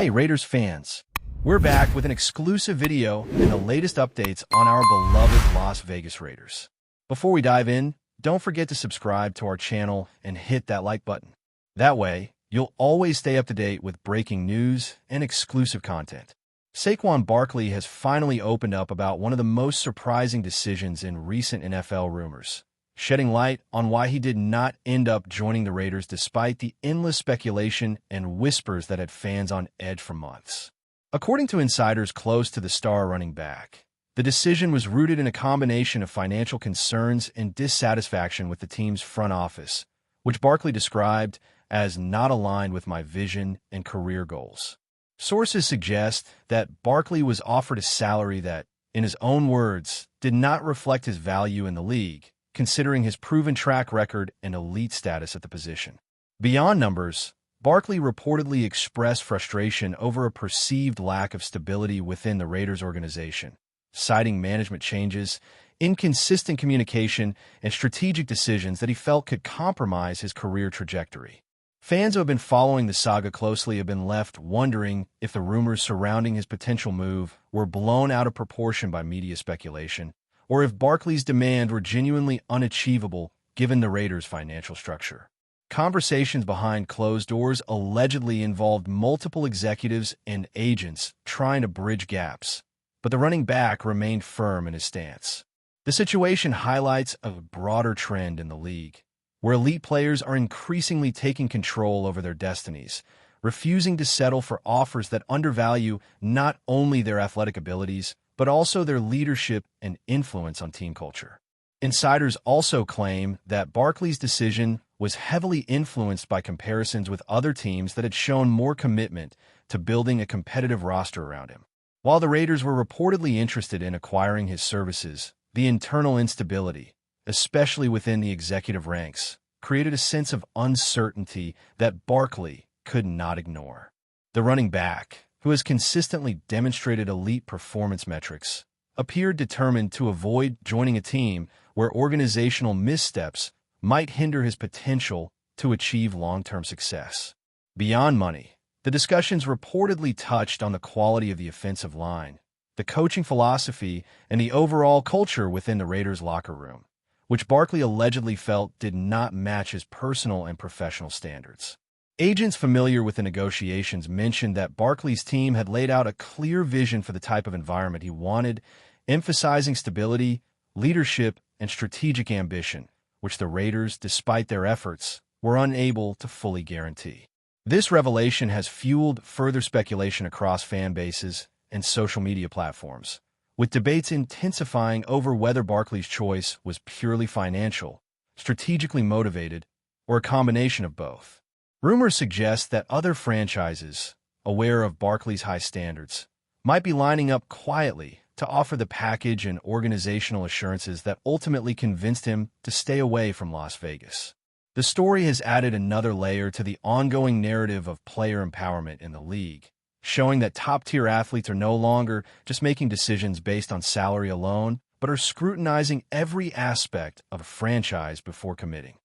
Hey Raiders fans, we're back with an exclusive video and the latest updates on our beloved Las Vegas Raiders. Before we dive in, don't forget to subscribe to our channel and hit that like button. That way, you'll always stay up to date with breaking news and exclusive content. Saquon Barkley has finally opened up about one of the most surprising decisions in recent NFL rumors, shedding light on why he did not end up joining the Raiders despite the endless speculation and whispers that had fans on edge for months. According to insiders close to the star running back, the decision was rooted in a combination of financial concerns and dissatisfaction with the team's front office, which Barkley described as not aligned with my vision and career goals. Sources suggest that Barkley was offered a salary that, in his own words, did not reflect his value in the league, considering his proven track record and elite status at the position. Beyond numbers, Barkley reportedly expressed frustration over a perceived lack of stability within the Raiders organization, citing management changes, inconsistent communication, and strategic decisions that he felt could compromise his career trajectory. Fans who have been following the saga closely have been left wondering if the rumors surrounding his potential move were blown out of proportion by media speculation, or if Barkley's demand were genuinely unachievable given the Raiders' financial structure. Conversations behind closed doors allegedly involved multiple executives and agents trying to bridge gaps, but the running back remained firm in his stance. The situation highlights a broader trend in the league, where elite players are increasingly taking control over their destinies, refusing to settle for offers that undervalue not only their athletic abilities, but also their leadership and influence on team culture. Insiders also claim that Barkley's decision was heavily influenced by comparisons with other teams that had shown more commitment to building a competitive roster around him. While the Raiders were reportedly interested in acquiring his services, the internal instability, especially within the executive ranks, created a sense of uncertainty that Barkley could not ignore. The running back, who has consistently demonstrated elite performance metrics, appeared determined to avoid joining a team where organizational missteps might hinder his potential to achieve long-term success. Beyond money, the discussions reportedly touched on the quality of the offensive line, the coaching philosophy, and the overall culture within the Raiders' locker room, which Barkley allegedly felt did not match his personal and professional standards. Agents familiar with the negotiations mentioned that Barkley's team had laid out a clear vision for the type of environment he wanted, emphasizing stability, leadership, and strategic ambition, which the Raiders, despite their efforts, were unable to fully guarantee. This revelation has fueled further speculation across fan bases and social media platforms, with debates intensifying over whether Barkley's choice was purely financial, strategically motivated, or a combination of both. Rumors suggest that other franchises, aware of Barkley's high standards, might be lining up quietly to offer the package and organizational assurances that ultimately convinced him to stay away from Las Vegas. The story has added another layer to the ongoing narrative of player empowerment in the league, showing that top-tier athletes are no longer just making decisions based on salary alone, but are scrutinizing every aspect of a franchise before committing.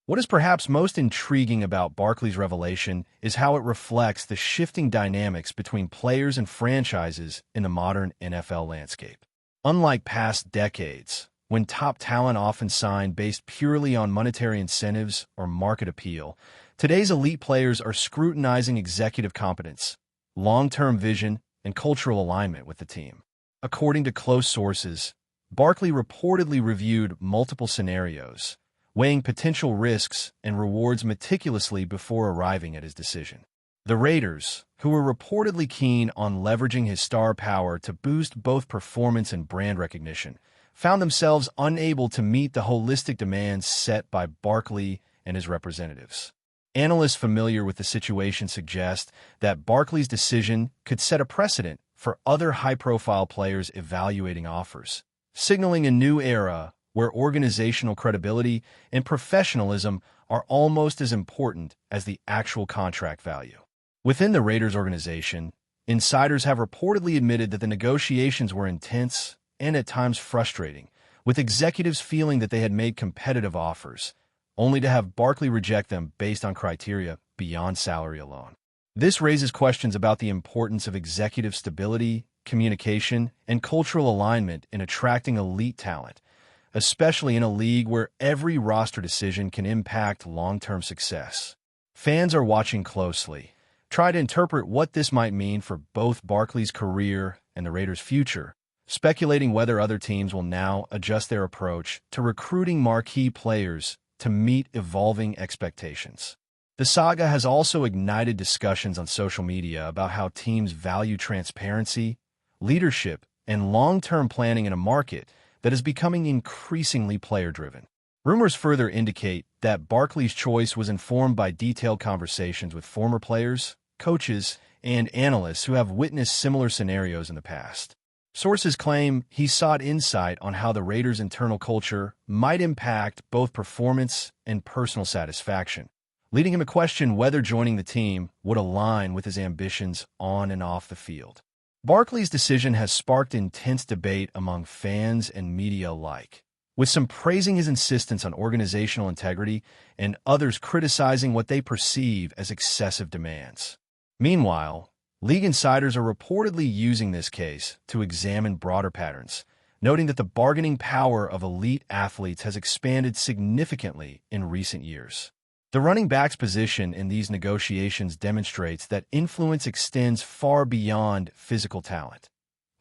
What is perhaps most intriguing about Barkley's revelation is how it reflects the shifting dynamics between players and franchises in the modern NFL landscape. Unlike past decades, when top talent often signed based purely on monetary incentives or market appeal, today's elite players are scrutinizing executive competence, long-term vision, and cultural alignment with the team. According to close sources, Barkley reportedly reviewed multiple scenarios, weighing potential risks and rewards meticulously before arriving at his decision. The Raiders, who were reportedly keen on leveraging his star power to boost both performance and brand recognition, found themselves unable to meet the holistic demands set by Barkley and his representatives. Analysts familiar with the situation suggest that Barkley's decision could set a precedent for other high-profile players evaluating offers, signaling a new era where organizational credibility and professionalism are almost as important as the actual contract value. Within the Raiders organization, insiders have reportedly admitted that the negotiations were intense and at times frustrating, with executives feeling that they had made competitive offers, only to have Barkley reject them based on criteria beyond salary alone. This raises questions about the importance of executive stability, communication, and cultural alignment in attracting elite talent, especially in a league where every roster decision can impact long-term success. Fans are watching closely, trying to interpret what this might mean for both Barkley's career and the Raiders' future, speculating whether other teams will now adjust their approach to recruiting marquee players to meet evolving expectations. The saga has also ignited discussions on social media about how teams value transparency, leadership, and long-term planning in a market that is becoming increasingly player-driven. Rumors further indicate that Barkley's choice was informed by detailed conversations with former players, coaches, and analysts who have witnessed similar scenarios in the past. Sources claim he sought insight on how the Raiders' internal culture might impact both performance and personal satisfaction, leading him to question whether joining the team would align with his ambitions on and off the field. Barkley's decision has sparked intense debate among fans and media alike, with some praising his insistence on organizational integrity and others criticizing what they perceive as excessive demands. Meanwhile, league insiders are reportedly using this case to examine broader patterns, noting that the bargaining power of elite athletes has expanded significantly in recent years. The running back's position in these negotiations demonstrates that influence extends far beyond physical talent.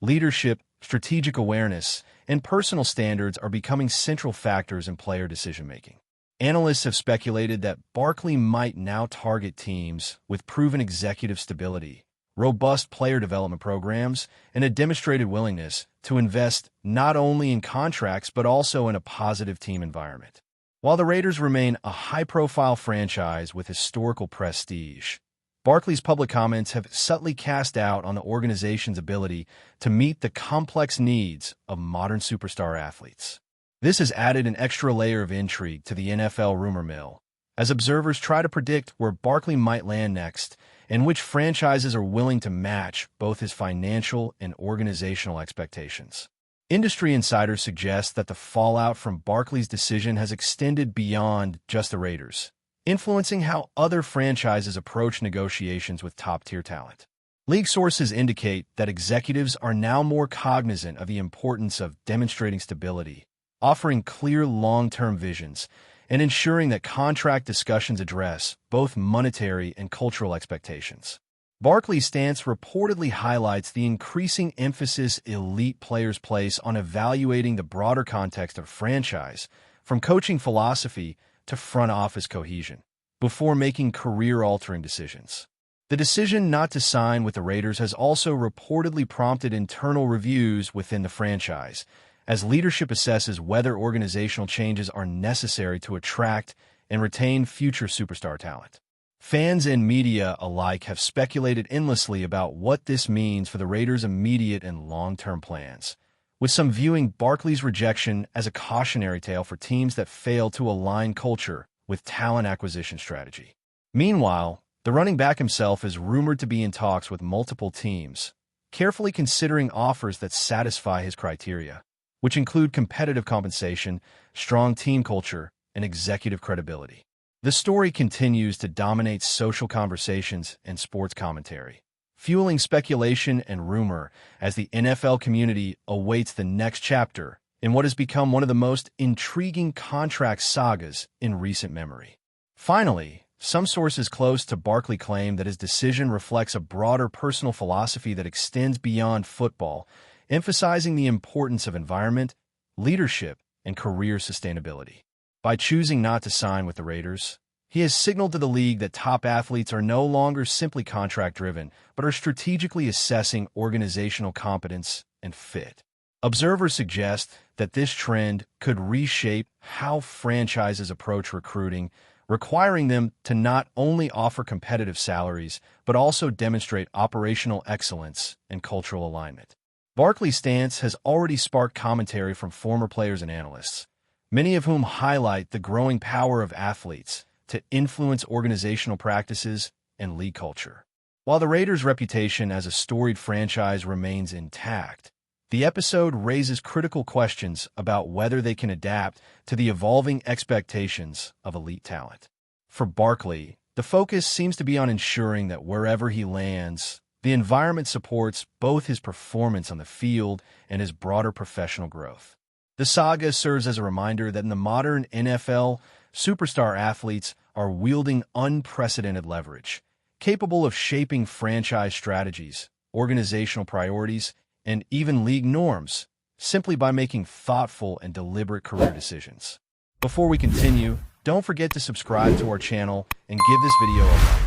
Leadership, strategic awareness, and personal standards are becoming central factors in player decision-making. Analysts have speculated that Barkley might now target teams with proven executive stability, robust player development programs, and a demonstrated willingness to invest not only in contracts but also in a positive team environment. While the Raiders remain a high-profile franchise with historical prestige, Barkley's public comments have subtly cast doubt on the organization's ability to meet the complex needs of modern superstar athletes. This has added an extra layer of intrigue to the NFL rumor mill, as observers try to predict where Barkley might land next and which franchises are willing to match both his financial and organizational expectations. Industry insiders suggest that the fallout from Barkley's decision has extended beyond just the Raiders, influencing how other franchises approach negotiations with top-tier talent. League sources indicate that executives are now more cognizant of the importance of demonstrating stability, offering clear long-term visions, and ensuring that contract discussions address both monetary and cultural expectations. Barkley's stance reportedly highlights the increasing emphasis elite players place on evaluating the broader context of a franchise, from coaching philosophy to front office cohesion, before making career-altering decisions. The decision not to sign with the Raiders has also reportedly prompted internal reviews within the franchise, as leadership assesses whether organizational changes are necessary to attract and retain future superstar talent. Fans and media alike have speculated endlessly about what this means for the Raiders' immediate and long-term plans, with some viewing Barkley's rejection as a cautionary tale for teams that fail to align culture with talent acquisition strategy. Meanwhile, the running back himself is rumored to be in talks with multiple teams, carefully considering offers that satisfy his criteria, which include competitive compensation, strong team culture, and executive credibility. The story continues to dominate social conversations and sports commentary, fueling speculation and rumor as the NFL community awaits the next chapter in what has become one of the most intriguing contract sagas in recent memory. Finally, some sources close to Barkley claim that his decision reflects a broader personal philosophy that extends beyond football, emphasizing the importance of environment, leadership, and career sustainability. By choosing not to sign with the Raiders, he has signaled to the league that top athletes are no longer simply contract-driven, but are strategically assessing organizational competence and fit. Observers suggest that this trend could reshape how franchises approach recruiting, requiring them to not only offer competitive salaries, but also demonstrate operational excellence and cultural alignment. Barkley's stance has already sparked commentary from former players and analysts, many of whom highlight the growing power of athletes to influence organizational practices and league culture. While the Raiders' reputation as a storied franchise remains intact, the episode raises critical questions about whether they can adapt to the evolving expectations of elite talent. For Barkley, The focus seems to be on ensuring that wherever he lands, the environment supports both his performance on the field and his broader professional growth. The saga serves as a reminder that in the modern NFL, superstar athletes are wielding unprecedented leverage, capable of shaping franchise strategies, organizational priorities, and even league norms, simply by making thoughtful and deliberate career decisions. Before we continue, don't forget to subscribe to our channel and give this video a like.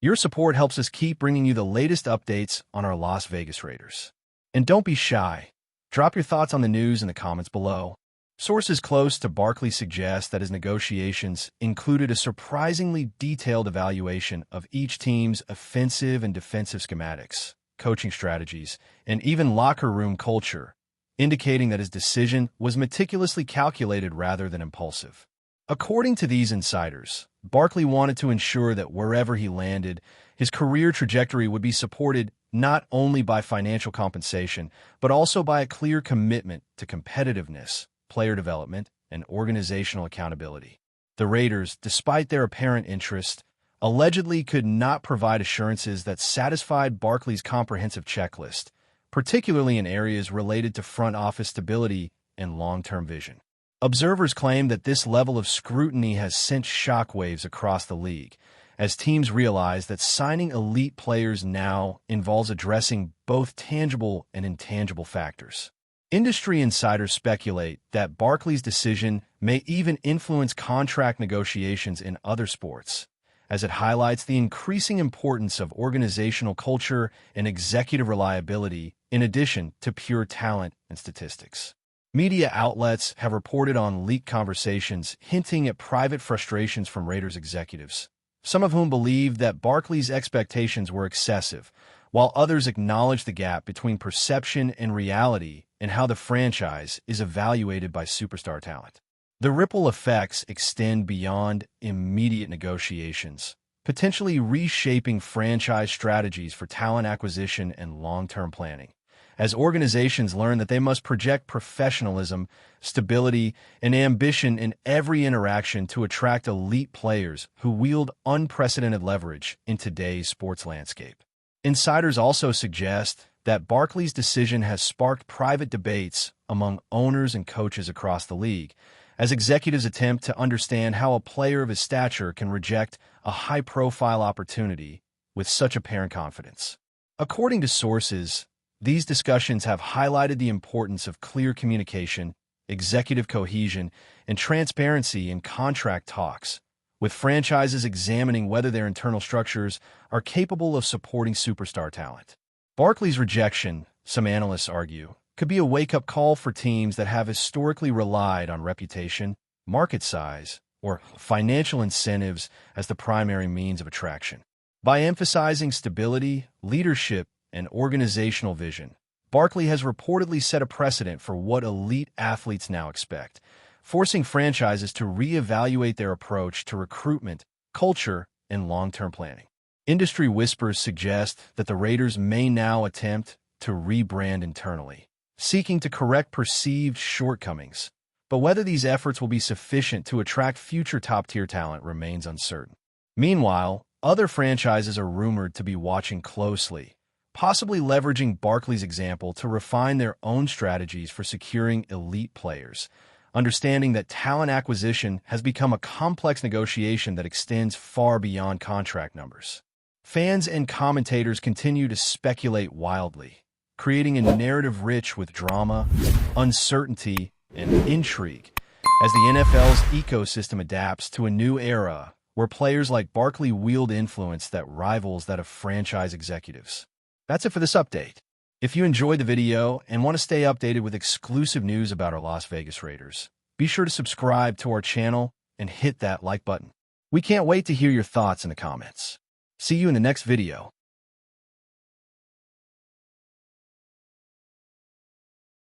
Your support helps us keep bringing you the latest updates on our Las Vegas Raiders. And don't be shy. Drop your thoughts on the news in the comments below. Sources close to Barkley suggest that his negotiations included a surprisingly detailed evaluation of each team's offensive and defensive schematics, coaching strategies, and even locker room culture, indicating that his decision was meticulously calculated rather than impulsive. According to these insiders, Barkley wanted to ensure that wherever he landed, his career trajectory would be supported not only by financial compensation, but also by a clear commitment to competitiveness, player development, and organizational accountability. The Raiders, despite their apparent interest, allegedly could not provide assurances that satisfied Barkley's comprehensive checklist, particularly in areas related to front office stability and long-term vision. Observers claim that this level of scrutiny has sent shockwaves across the league, as teams realize that signing elite players now involves addressing both tangible and intangible factors. Industry insiders speculate that Barkley's decision may even influence contract negotiations in other sports, as it highlights the increasing importance of organizational culture and executive reliability in addition to pure talent and statistics. Media outlets have reported on leaked conversations hinting at private frustrations from Raiders executives, some of whom believed that Barkley's expectations were excessive, while others acknowledged the gap between perception and reality and how the franchise is evaluated by superstar talent. The ripple effects extend beyond immediate negotiations, potentially reshaping franchise strategies for talent acquisition and long-term planning, as organizations learn that they must project professionalism, stability, and ambition in every interaction to attract elite players who wield unprecedented leverage in today's sports landscape. Insiders also suggest that Barkley's decision has sparked private debates among owners and coaches across the league, as executives attempt to understand how a player of his stature can reject a high-profile opportunity with such apparent confidence. According to sources, these discussions have highlighted the importance of clear communication, executive cohesion, and transparency in contract talks, with franchises examining whether their internal structures are capable of supporting superstar talent. Barkley's rejection, some analysts argue, could be a wake-up call for teams that have historically relied on reputation, market size, or financial incentives as the primary means of attraction. By emphasizing stability, leadership, and organizational vision, Barkley has reportedly set a precedent for what elite athletes now expect, forcing franchises to reevaluate their approach to recruitment, culture, and long-term planning. Industry whispers suggest that the Raiders may now attempt to rebrand internally, seeking to correct perceived shortcomings, but whether these efforts will be sufficient to attract future top-tier talent remains uncertain. Meanwhile, other franchises are rumored to be watching closely, possibly leveraging Barkley's example to refine their own strategies for securing elite players, understanding that talent acquisition has become a complex negotiation that extends far beyond contract numbers. Fans and commentators continue to speculate wildly, creating a narrative rich with drama, uncertainty, and intrigue, as the NFL's ecosystem adapts to a new era where players like Barkley wield influence that rivals that of franchise executives. That's it for this update. If you enjoyed the video and want to stay updated with exclusive news about our Las Vegas Raiders, be sure to subscribe to our channel and hit that like button. We can't wait to hear your thoughts in the comments. See you in the next video.